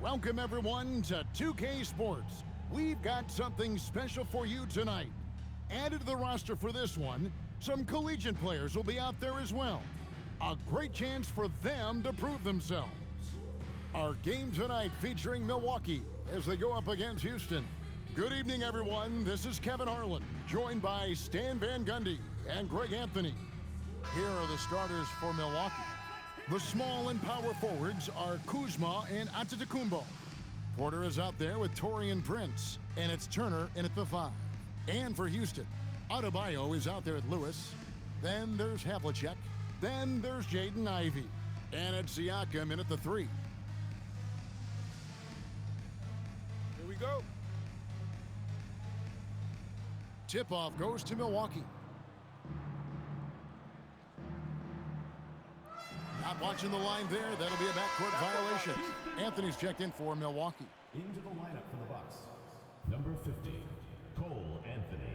Welcome, everyone, to 2K Sports. We've got something special for you tonight. Added to the roster for this one, some collegiate players will be out there as well. A great chance for them to prove themselves. Our game tonight featuring Milwaukee as they go up against Houston. Good evening, everyone. This is Kevin Harlan, joined by Stan Van Gundy and Greg Anthony. Here are the starters for Milwaukee. The small and power forwards are Kuzma and Antetokounmpo. Porter is out there with Taurean Prince, and it's Turner in at the 5. And for Houston, Adebayo is out there at Lewis. Then there's Havlicek. Then there's Jaden Ivey. And it's Siakam in at the 3. Here we go. Tip-off goes to Milwaukee. Not watching the line there. That'll be a backcourt violation. Anthony's checked in for Milwaukee. Into the lineup for the Bucks, number 50, Cole Anthony.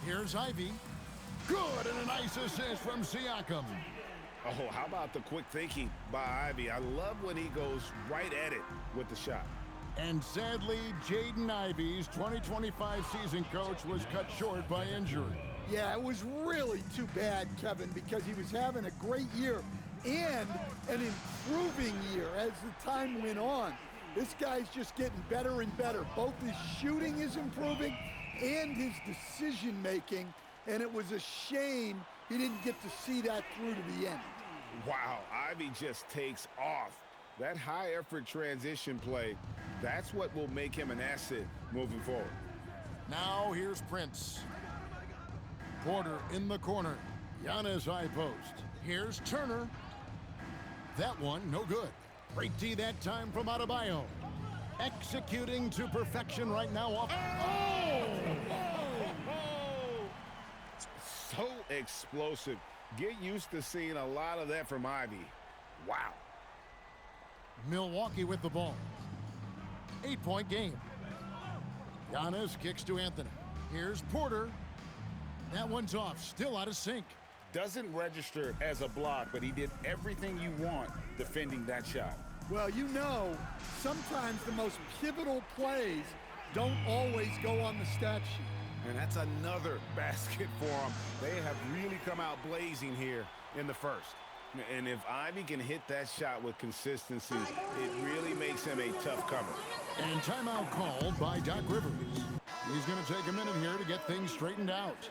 Here's Ivey. Good, and a nice assist from Siakam. Oh, how about the quick thinking by Ivey? I love when he goes right at it with the shot. And sadly, Jaden Ivey's 2025 season coach was cut short by injury. Yeah, it was really too bad, Kevin, because he was having a great year and an improving year as the time went on. This guy's just getting better and better. Both his shooting is improving and his decision-making, and it was a shame he didn't get to see that through to the end. Wow, Ivey just takes off. That high-effort transition play, that's what will make him an asset moving forward. Now here's Prince. Porter in the corner. Giannis high post. Here's Turner. That one, no good. Great D that time from Adebayo. Executing to perfection right now off. So explosive. Get used to seeing a lot of that from Ivey. Wow. Milwaukee with the ball. 8-point game. Giannis kicks to Anthony. Here's Porter. That one's off, still out of sync. Doesn't register as a block, but he did everything you want defending that shot. Well, you know, sometimes the most pivotal plays don't always go on the stat sheet. And that's another basket for them. They have really come out blazing here in the first. And if Ivey can hit that shot with consistency, it really makes him a tough cover. And timeout called by Doc Rivers. He's going to take a minute here to get things straightened out.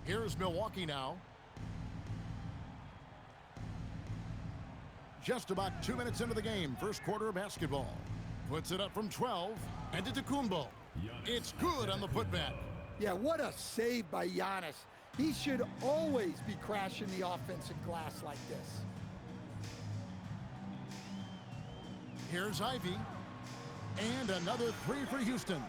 Here's Milwaukee now. Just about 2 minutes into the game, first quarter of basketball. Puts it up from 12, and Antetokounmpo. It's good on the putback. Yeah, what a save by Giannis. He should always be crashing the offensive glass like this. Here's Ivey. And another 3 for Houston.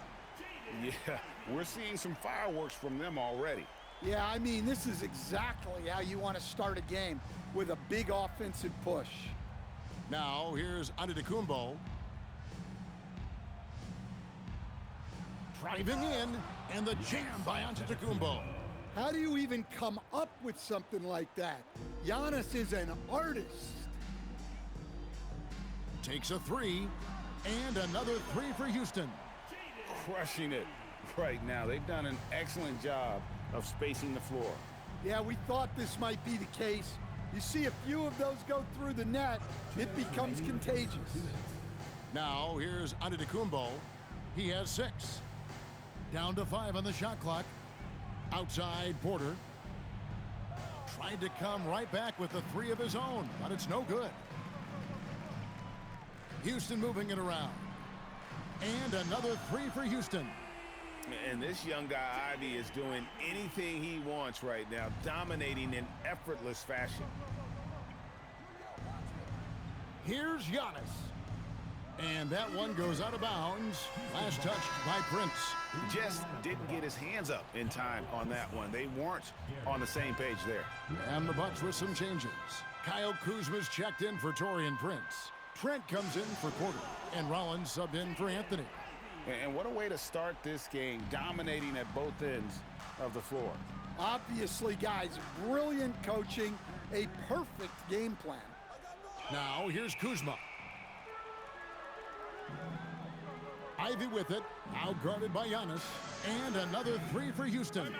Yeah, we're seeing some fireworks from them already. Yeah, I mean, this is exactly how you want to start a game, with a big offensive push. Now, here's Antetokounmpo. Driving in, and the jam by Antetokounmpo. How do you even come up with something like that? Giannis is an artist. Takes a 3, and another 3 for Houston. Crushing it right now. They've done an excellent job of spacing the floor. Yeah, we thought this might be the case. You see a few of those go through the net, it becomes contagious. Now, here's Antetokounmpo. He has 6. Down to 5 on the shot clock. Outside, Porter. Tried to come right back with a 3 of his own, but it's no good. Houston moving it around. And another 3 for Houston. And this young guy, Ivey, is doing anything he wants right now, dominating in effortless fashion. Here's Giannis. And that one goes out of bounds. Last touched by Prince. Just didn't get his hands up in time on that one. They weren't on the same page there. And the Bucks with some changes. Kyle Kuzma's checked in for Taurean Prince. Trent comes in for Porter. And Rollins subbed in for Anthony. And what a way to start this game, dominating at both ends of the floor. Obviously, guys, brilliant coaching, a perfect game plan. Now, here's Kuzma. Ivy with it, now guarded by Giannis. And another three for Houston.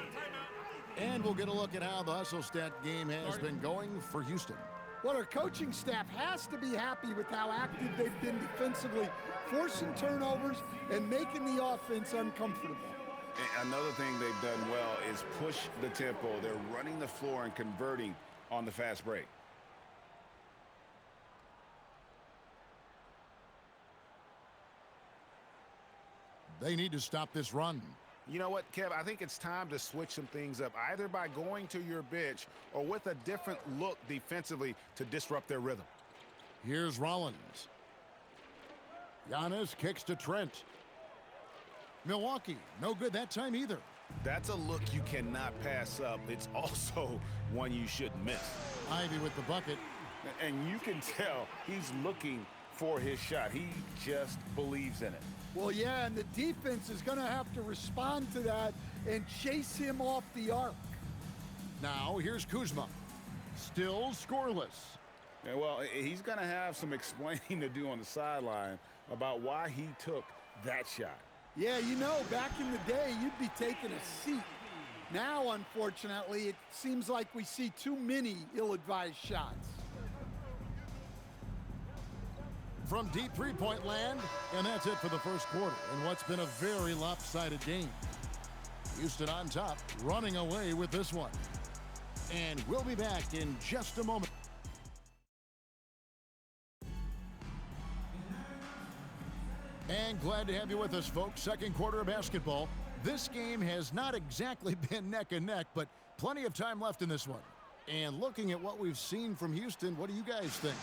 And we'll get a look at how the hustle stat game has been going for Houston. Well, our coaching staff has to be happy with how active they've been defensively, forcing turnovers and making the offense uncomfortable. And another thing they've done well is push the tempo. They're running the floor and converting on the fast break. They need to stop this run. You know what, Kev? I think it's time to switch some things up, either by going to your bench or with a different look defensively to disrupt their rhythm. Here's Rollins. Giannis kicks to Trent. Milwaukee, no good that time either. That's a look you cannot pass up. It's also one you shouldn't miss. Ivy with the bucket. And you can tell he's looking for his shot. He just believes in it. Well, yeah, and the defense is going to have to respond to that and chase him off the arc. Now, here's Kuzma. Still scoreless. Yeah, well, he's going to have some explaining to do on the sideline about why he took that shot. Yeah, you know, back in the day, you'd be taking a seat. Now, unfortunately, it seems like we see too many ill-advised shots. From deep three-point land, and that's it for the first quarter in what's been a very lopsided game. Houston on top, running away with this one. And we'll be back in just a moment. And glad to have you with us, folks. Second quarter of basketball. This game has not exactly been neck and neck, but plenty of time left in this one. And looking at what we've seen from Houston, what do you guys think?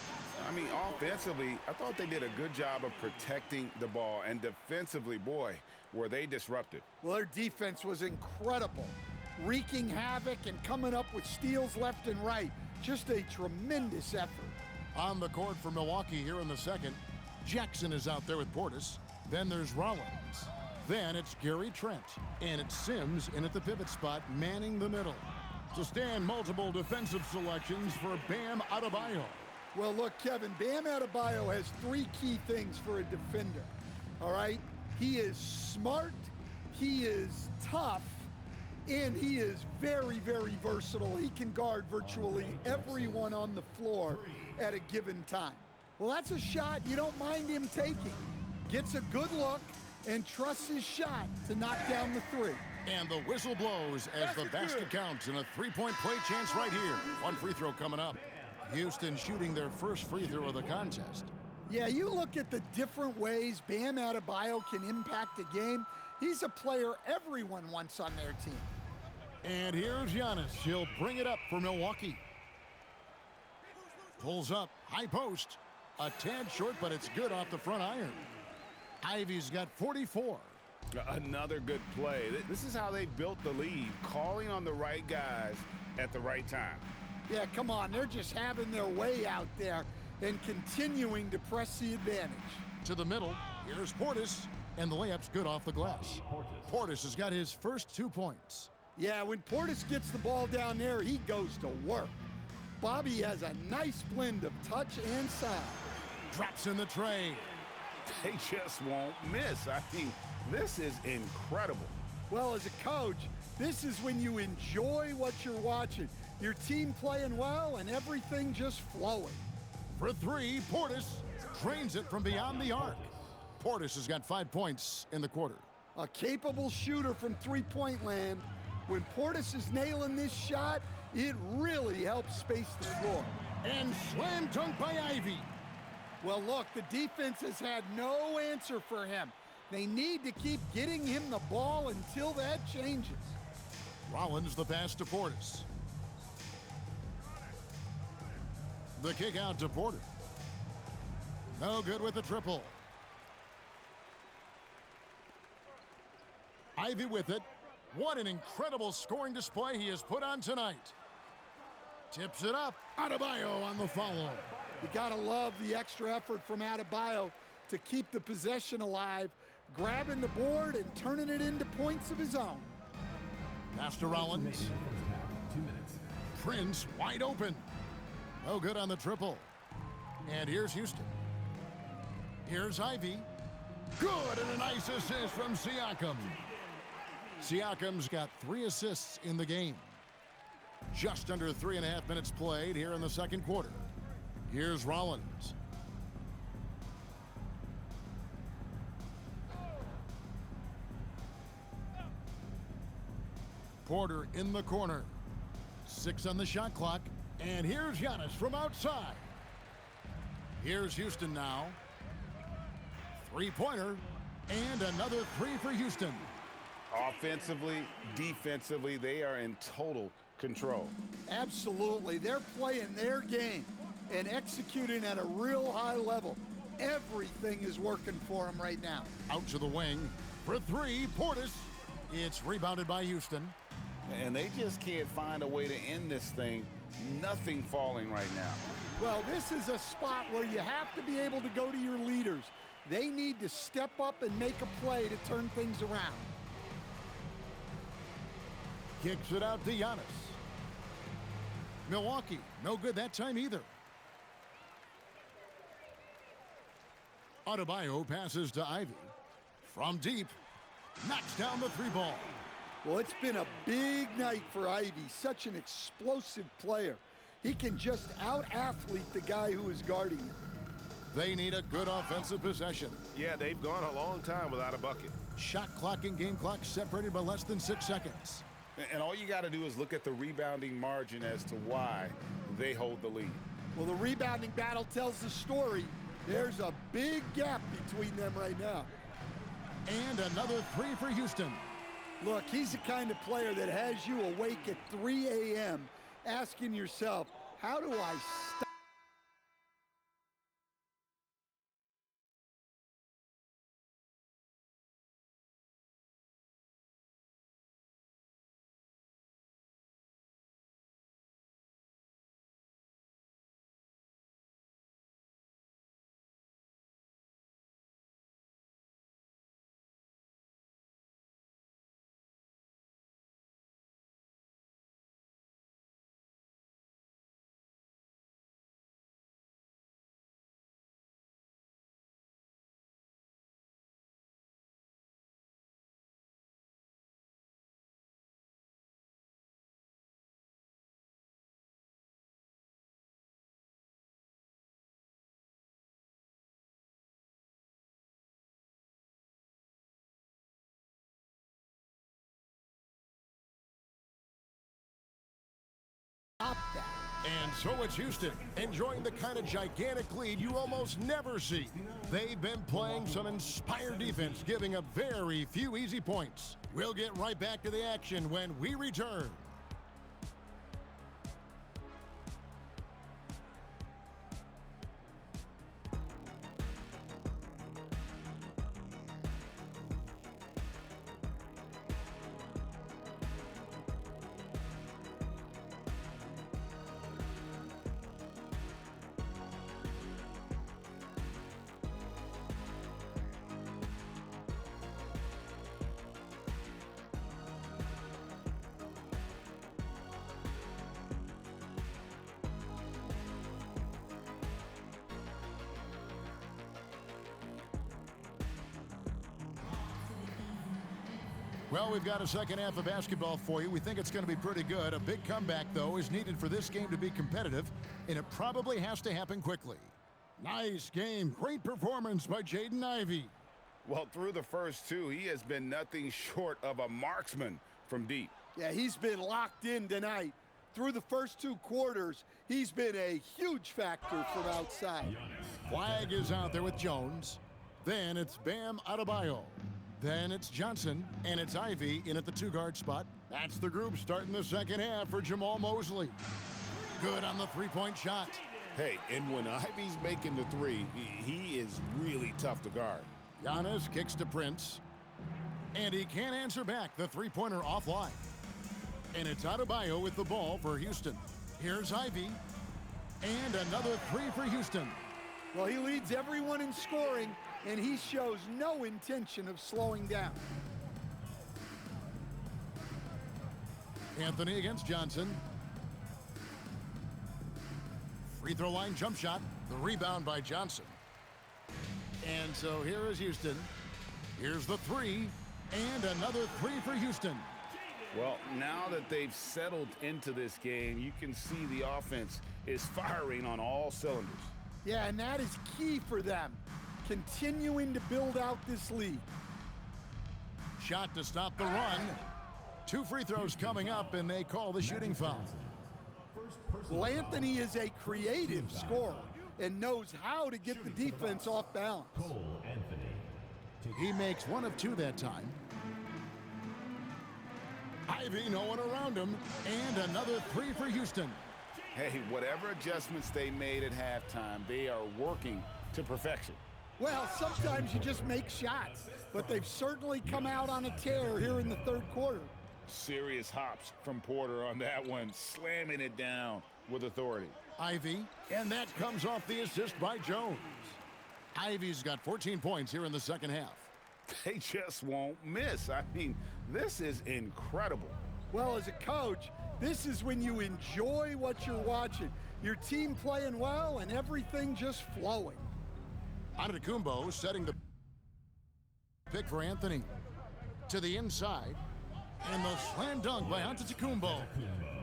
I mean, offensively, I thought they did a good job of protecting the ball. And defensively, boy, were they disruptive. Well, their defense was incredible, wreaking havoc and coming up with steals left and right. Just a tremendous effort. On the court for Milwaukee here in the second, Jackson is out there with Portis. Then there's Rollins. Then it's Gary Trent. And it's Sims in at the pivot spot, manning the middle. To stand multiple defensive selections for Bam Adebayo. Well, look, Kevin, Bam Adebayo has three key things for a defender, all right? He is smart, he is tough, and he is very, very versatile. He can guard virtually everyone on the floor at a given time. Well, that's a shot you don't mind him taking. Gets a good look and trusts his shot to knock down the three. And the whistle blows as the basket counts and a three-point play chance right here. One free throw coming up. Houston shooting their first free throw of the contest. Yeah, you look at the different ways Bam Adebayo can impact a game. He's a player everyone wants on their team. And here's Giannis. He'll bring it up for Milwaukee. Pulls up, high post. A tad short, but it's good off the front iron. Ivy's got 44. Another good play. This is how they built the lead, calling on the right guys at the right time. Yeah, come on. They're just having their way out there and continuing to press the advantage. To the middle, here's Portis, and the layup's good off the glass. Portis has got his first 2 points. Yeah, when Portis gets the ball down there, he goes to work. Bobby has a nice blend of touch and size. Drops in the tray. They just won't miss. I mean, this is incredible. Well, as a coach, this is when you enjoy what you're watching. Your team playing well and everything just flowing. For three, Portis drains it from beyond the arc. Portis has got 5 points in the quarter. A capable shooter from three-point land. When Portis is nailing this shot, it really helps space the floor. And slam dunk by Ivy. Well, look, the defense has had no answer for him. They need to keep getting him the ball until that changes. Rollins the pass to Portis. The kick out to Porter. No good with the triple. Ivy with it. What an incredible scoring display he has put on tonight. Tips it up. Adebayo on the follow. You gotta love the extra effort from Adebayo to keep the possession alive. grabbing the board and turning it into points of his own. Master Rollins. First half, 2 minutes. Prince wide open. No good on the triple. And here's Houston. Here's Ivy. Good, and a nice assist from Siakam. Siakam's got 3 assists in the game. Just under 3.5 minutes played here in the second quarter. Here's Rollins. Porter in the corner. 6 on the shot clock. And here's Giannis from outside. Here's Houston now. 3-pointer. And another 3 for Houston. Offensively, defensively, they are in total control. Absolutely. They're playing their game and executing at a real high level. Everything is working for them right now. Out to the wing. For 3, Portis. It's rebounded by Houston. And they just can't find a way to end this thing. Nothing falling right now. Well, this is a spot where you have to be able to go to your leaders. They need to step up and make a play to turn things around. Kicks it out to Giannis. Milwaukee, no good that time either. Adebayo passes to Ivy. From deep, knocks down the 3 ball. Well, it's been a big night for Ivy. Such an explosive player. He can just out-athlete the guy who is guarding him. They need a good offensive possession. Yeah, they've gone a long time without a bucket. Shot clock and game clock separated by less than 6 seconds. And all you got to do is look at the rebounding margin as to why they hold the lead. Well, the rebounding battle tells the story. There's a big gap between them right now. And another 3 for Houston. Look, he's the kind of player that has you awake at 3 a.m. asking yourself, how do I stop? That. And so it's Houston, enjoying the kind of gigantic lead you almost never see. They've been playing some inspired defense, giving up very few easy points. We'll get right back to the action when we return. Well, we've got a second half of basketball for you. We think it's going to be pretty good. A big comeback, though, is needed for this game to be competitive, and it probably has to happen quickly. Nice game. Great performance by Jaden Ivey. Well, through the first 2, he has been nothing short of a marksman from deep. Yeah, he's been locked in tonight. Through the first 2 quarters, he's been a huge factor from outside. Flag is out there with Jones. Then it's Bam Adebayo. Then it's Johnson, and it's Ivy in at the 2-guard spot. That's the group starting the second half for Jamal Mosley. Good on the 3-point shot. Hey, and when Ivy's making the 3, he is really tough to guard. Giannis kicks to Prince. And he can't answer back the 3-pointer offline. And it's Adebayo with the ball for Houston. Here's Ivy. And another 3 for Houston. Well, he leads everyone in scoring, and he shows no intention of slowing down. Anthony against Johnson. Free throw line jump shot. The rebound by Johnson. And so here is Houston. Here's the three. And another three for Houston. Well, now that they've settled into this game, you can see the offense is firing on all cylinders. Yeah, and that is key for them, continuing to build out this lead. Shot to stop the run. 2 free throws coming up, and they call the shooting foul. Well, Anthony is a creative scorer and knows how to get the defense off balance. He makes 1 of 2 that time. Ivy no one around him, and another 3 for Houston. Hey, whatever adjustments they made at halftime, they are working to perfection. Well, sometimes you just make shots, but they've certainly come out on a tear here in the third quarter. Serious hops from Porter on that one, slamming it down with authority. Ivy, and that comes off the assist by Jones. Ivy's got 14 points here in the second half. They just won't miss. I mean, this is incredible. Well, as a coach, this is when you enjoy what you're watching. Your team playing well and everything just flowing. Antetokounmpo setting the pick for Anthony. To the inside. And the slam dunk by Antetokounmpo.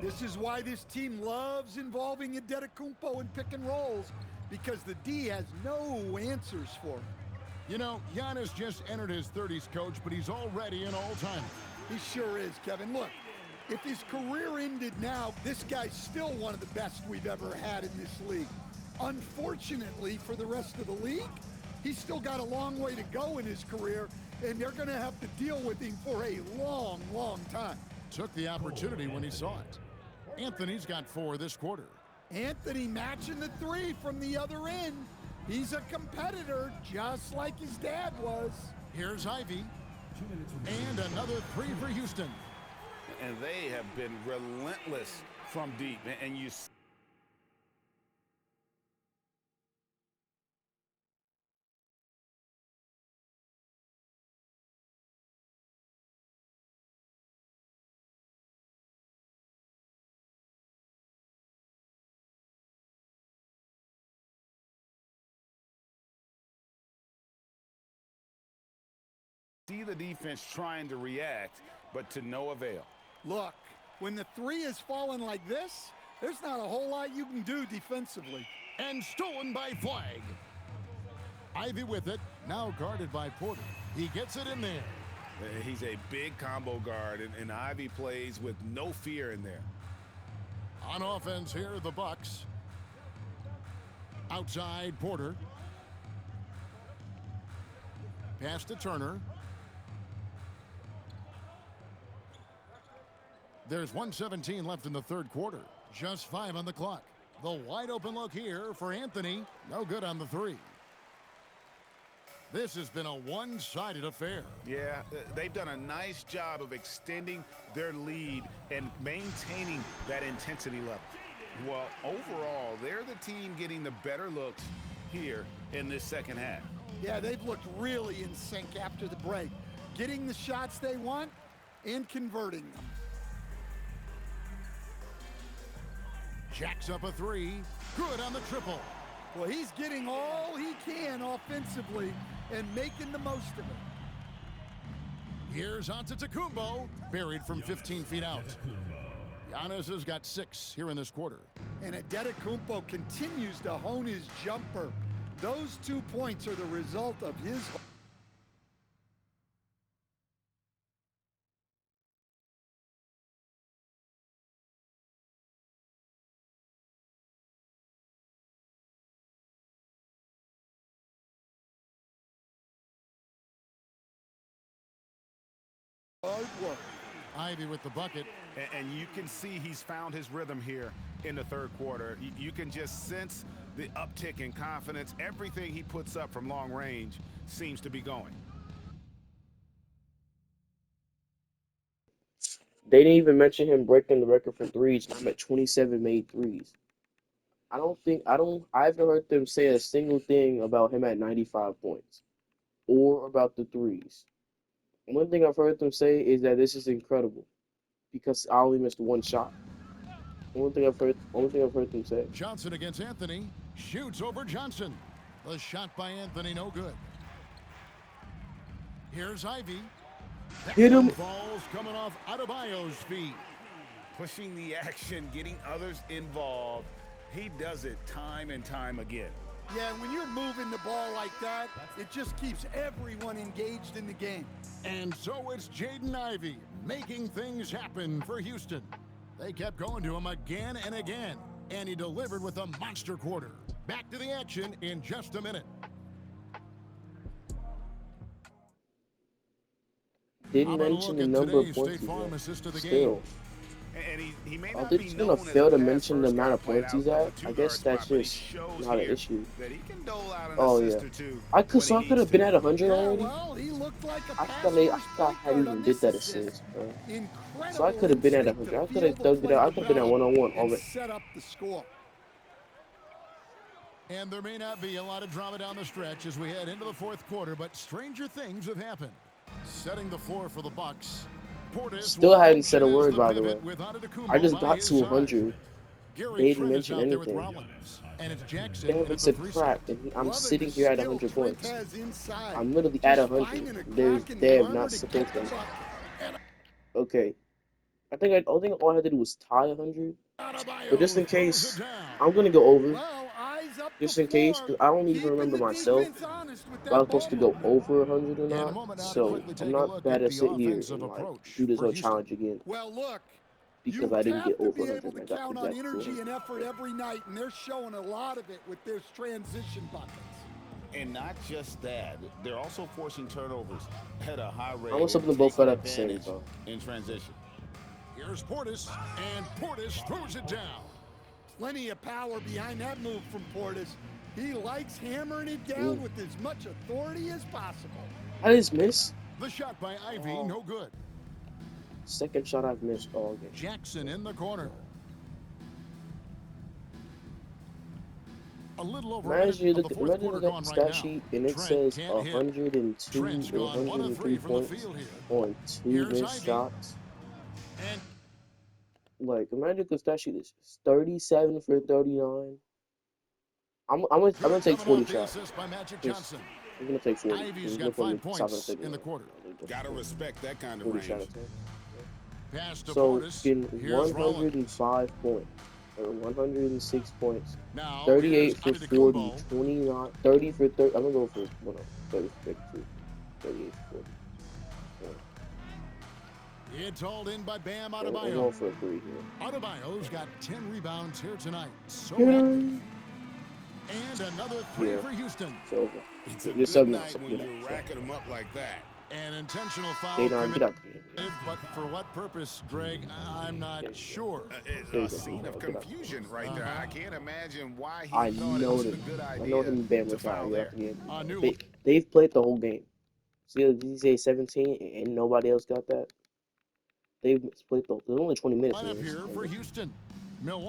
This is why this team loves involving Antetokounmpo in pick and rolls, because the D has no answers for him. You know, Giannis just entered his 30s, coach, but he's already an all-timer. He sure is, Kevin. Look, if his career ended now, this guy's still one of the best we've ever had in this league. Unfortunately for the rest of the league, he's still got a long way to go in his career, and they're going to have to deal with him for a long, long time. Took the opportunity when he saw it. Anthony's got 4 this quarter. Anthony matching the 3 from the other end. He's a competitor, just like his dad was. Here's Ivy. And another 3 for Houston. And they have been relentless from deep. And you see the defense trying to react, but to no avail. Look, when the 3 is falling like this, there's not a whole lot you can do defensively. And stolen by Flag. Ivy with it, now guarded by Porter. He gets it in there. He's a big combo guard, and Ivy plays with no fear in there. On offense here, the Bucks. Outside, Porter. Pass to Turner. There's 1:17 left in the third quarter. Just 5 on the clock. The wide open look here for Anthony. No good on the 3. This has been a one-sided affair. Yeah, they've done a nice job of extending their lead and maintaining that intensity level. Well, overall, they're the team getting the better looks here in this second half. Yeah, they've looked really in sync after the break, getting the shots they want and converting them. Jacks up a 3. Good on the triple. Well, he's getting all he can offensively and making the most of it. Here's Antetokounmpo, buried from 15 feet out. Giannis has got 6 here in this quarter. And Antetokounmpo continues to hone his jumper. Those 2 points are the result of his hard work. Ivy with the bucket. And you can see he's found his rhythm here in the third quarter. You can just sense the uptick in confidence. Everything he puts up from long range seems to be going. They didn't even mention him breaking the record for threes. I'm at 27 made threes. I haven't heard them say a single thing about him at 95 points. or about the threes. One thing I've heard them say is that this is incredible because I only missed one shot. Only thing I've heard them say. Johnson against Anthony. Shoots over Johnson. The shot by Anthony, no good. Here's Ivy. That Hit him. one falls coming off Adebayo's feet. Pushing the action, getting others involved. He does it time and time again. Yeah, when you're moving the ball like that, it just keeps everyone engaged in the game. And so it's Jaden Ivey making things happen for Houston. They kept going to him again and again, and he delivered with a monster quarter. Back to the action in just a minute. Didn't mention the number of points he's at. Still. And he may Are not they be just known gonna as fail the to best mention the first amount guy of played points he's outside at? the I guess two-guard that's spot, but he just shows not an here issue. that he can dole out an Oh yeah. assist or two So I when could he have needs been to. at 100 Yeah, already. well, he looked like a I pass thought first I point hadn't guard even on did this that assist. assist, bro. Incredible So I could have been at instinct 100. to I could feel have the dug it play out. I could have been at develop 101 and already. set up the score. And there may not be a lot of drama down the stretch as we head into the fourth quarter, but stranger things have happened. Setting the floor for the Bucks. Portis Still hadn't said a will word, the by the way. pivot with Antetokounmpo I just by got his to side. 100. Gary They didn't Trent is mention out there with anything. Rollins, and it's Jackson They in haven't at the said 3 crap, spot. and I'm Love it, sitting the here at skill 100 Trent points. has inside. I'm literally at Just 100. finding a They crack in they the have armor not to said get the anything. bucket. Okay. I think all I had to do was tie 100. But just in case, I'm gonna go over. Well, eyes up Just the in case, floor, because I don't even keeping remember the myself defense honest with if I was that supposed to ball. go over 100 or In a not. moment now to So quickly I'm take a not look bad at to the sit here offensive and like approach do this for whole Houston. challenge again Well, look, because you I didn't have get to over be able 100. to I got count on exactly energy 100. and effort every night, and they're showing a lot of it with their transition buckets. And not just that, they're also forcing turnovers at a high rate. I want something to both taking fed at the same advantage time. in transition. Here's Portis, and Portis throws it down. Plenty of power behind that move from Portis. He likes hammering it down with as much authority as possible. I just missed. The shot by Ivy, no good. Second shot I've missed all game. Jackson in the corner. A little over a Imagine minute you of the look, fourth imagine you quarter look at gone the right stat now. sheet and it Trent says can't hit. 102 Trent's or gone 1 of 3 103 from the points field here. on 2 Here's missed Ivy. shots. And Like, imagine the stat sheet is 37 for 39. I'm gonna take 40 shots. By Magic Just, Johnson. I'm gonna take 40. Ivy's There's got no point 5 in stopping points at in the quarter. Gotta respect that kind of 40 range. shot attempt. Pass to So Portis. getting Here's Rollins. 105 points or 106 points. Now 38 for here's 40, Antetokounmpo. 29, 30 for 30. I'm gonna go for 30 for 32, 38 for 40. It's hauled in by Bam I'm Adebayo. going for a 3 here. Adebayo's got 10 rebounds here tonight. So Yeah. active. And another 3 Yeah. for Houston. It's over. It's a You're good subbing night out. when you're racking them up like that. An intentional foul Get out committed, the game. but for what purpose, Greg, I'm not sure. It's There you a go. scene of Get out. confusion right there. I can't imagine why he I thought it know was a them. good I idea know him and Bam to were trying foul to there. get A new they, one. they've played the whole game. See, did say 17 and nobody else got that? They've played there's only 20 minutes in Lineup this. here for Houston.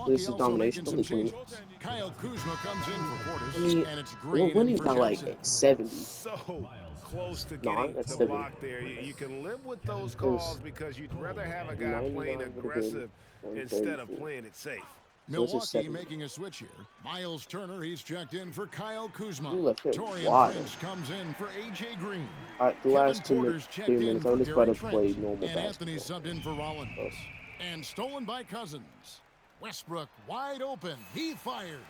This Milwaukee is also domination. making some Only 20 changes. Kyle Kuzma comes in for Portis, I mean, and it's we're Green winning for by like Johnson. 70. So close to No, getting that's the 70. block there. You can live with those It was calls because you'd rather have a guy 99 playing would have been aggressive instead of 134. playing it safe. So it's just Milwaukee 70. making a switch here. Miles Turner, he's checked in for Kyle Kuzma. You left it Torian wide. Prince comes in for A.J. Green. Alright, the Kevin last 2 Porter's minutes, checked 3 in minutes, for I'm just about Gary to play Trent. normal And Anthony basketball. subbed in for Rollins. Us. And stolen by Cousins. Westbrook wide open. He fires.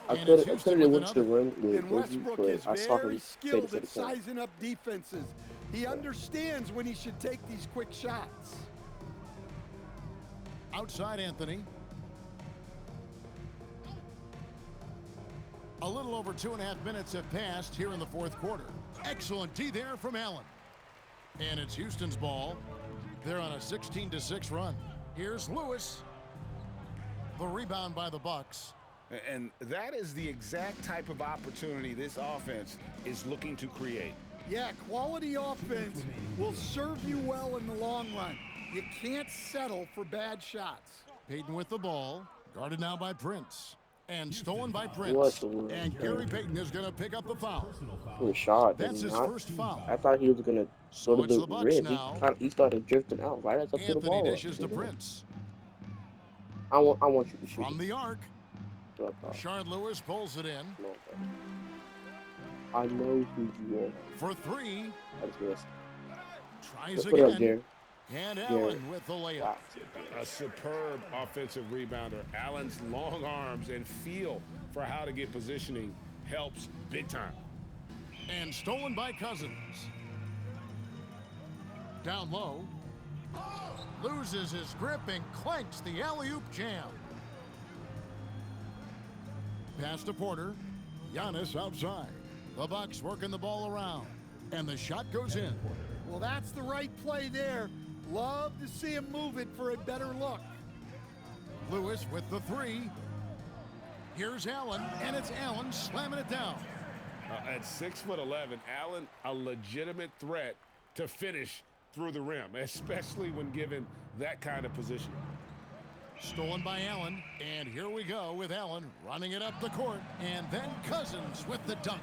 I And could it's have Houston went with to the another. rim with And Boogie, Westbrook but is I saw very him fade skilled to at the corner. sizing up defenses. He understands when he should take these quick shots. Outside Anthony. A little over 2.5 minutes have passed here in the fourth quarter. Excellent D there from Allen. And it's Houston's ball. They're on a 16-6 run. Here's Lewis. The rebound by the Bucks. And that is the exact type of opportunity this offense is looking to create. Yeah, quality offense will serve you well in the long run. You can't settle for bad shots. Payton with the ball. Guarded now by Prince. And stolen by What Prince. the world? And Gary Payton is going to pick up the foul. To a shot, did That's he his not? first foul. I thought he was gonna go So to it's the the Bucks rim. now. He started drifting out right as I threw the Anthony ball up. dishes to Prince. I want you to shoot From it. the arc, Drop off. Rashard Lewis pulls it in. Come on, buddy. I know who you are. For three. I just missed. Tries Put it up, again. Gary. And Gary. Allen with the layup. Wow. A superb offensive rebounder. Allen's long arms and feel for how to get positioning helps big time. And stolen by Cousins. Down low. Loses his grip and clanks the alley-oop jam. Pass to Porter. Giannis outside. The Bucks working the ball around. And the shot goes in. Well, that's the right play there. Love to see him move it for a better look. Lewis with the three. Here's Allen, and it's Allen slamming it down. At 6'11", Allen, a legitimate threat to finish through the rim, especially when given that kind of position. Stolen by Allen, and here we go with Allen running it up the court, and then Cousins with the dunk.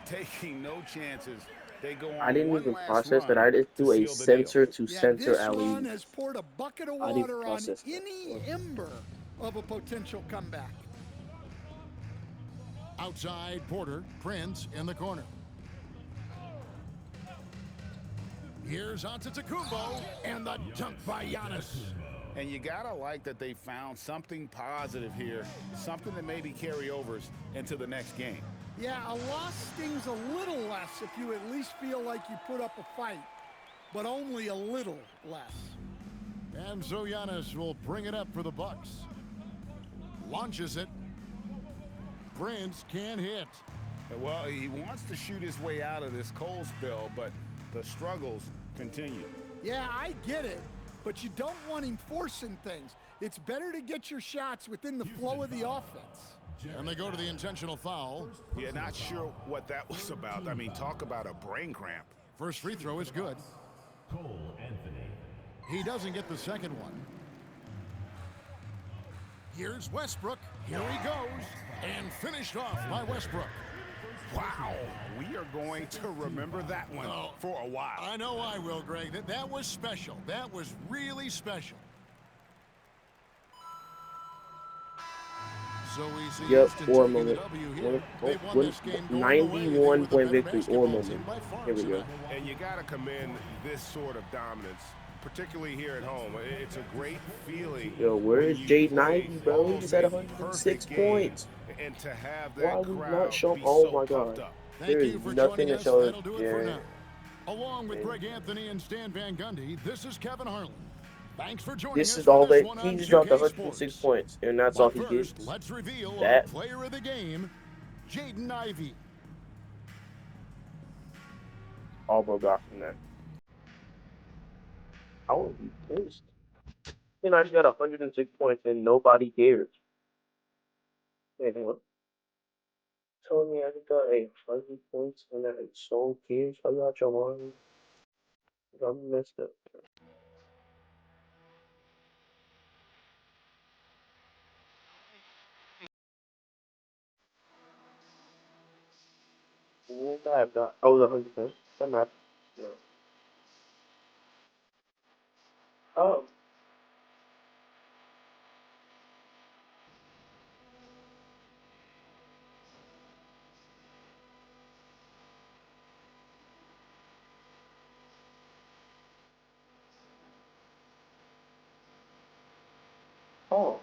Taking no chances. They go on I didn't one even last process that. run I just to do a seal the deal. center to Yeah, center this alley. run has poured a bucket of I didn't water on process that. any ember of a potential comeback. Outside Porter, Prince in the corner. Here's Antetokounmpo, and the dunk by Giannis. And you gotta like that they found something positive here, something that maybe carry overs into the next game. Yeah, a loss stings a little less if you at least feel like you put up a fight, but only a little less. And so Giannis will bring it up for the Bucks. Launches it. Prince can't hit. Well, he wants to shoot his way out of this cold spell, but the struggles continue. Yeah, I get it, but you don't want him forcing things. It's better to get your shots within the flow of the offense. And they go to the intentional foul. Yeah, not sure what that was about. I mean, talk about a brain cramp. First free throw is good. Cole Anthony. He doesn't get the second one. Here's Westbrook. Here he goes. And finished off by Westbrook. Wow, we are going to remember that one for a while. I know I will, Greg. That was special. That was really special. So we see Yep, Houston or taking the moment. W here. They won Win- this game going away. 91 They were the point better victory or basketball moment. team by far Here we go. tonight. And you got to commend this sort of dominance, particularly here at home. It's a great feeling. Yo, where when is you Jaden play Ivey, bro? almost He's at a 106 perfect game, points. and to have Why that would crowd not show? be Oh so my pumped God. up. Thank There you is for nothing joining to us. show That'll do it for Jared. now. Along with Yeah. Greg Anthony and Stan Van Gundy, this is Kevin Harlan. Thanks for joining This us is for all this that one he on just dropped 2K 106 Sports. points, and that's But all he first, did. let's reveal our That. player of the game, Jaden Ivey. All bro got from that. I would be pissed. And I just got 106 points and nobody cares. Wait, what? Telling me I just got 100 points and that it so cares? I got your mind. I messed up. What I have got? Oh, the 100 points. I'm not. No. Oh. Oh.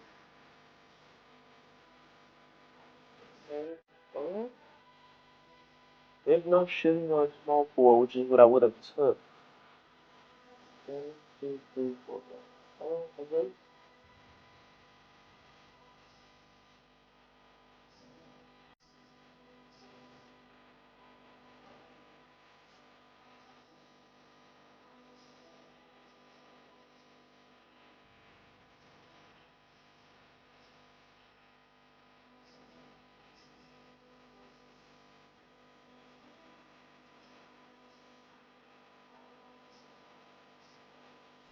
Oh. There's no shooting on small four, which is what I would have took. 1, 2, 3, 4, 5. Oh, okay.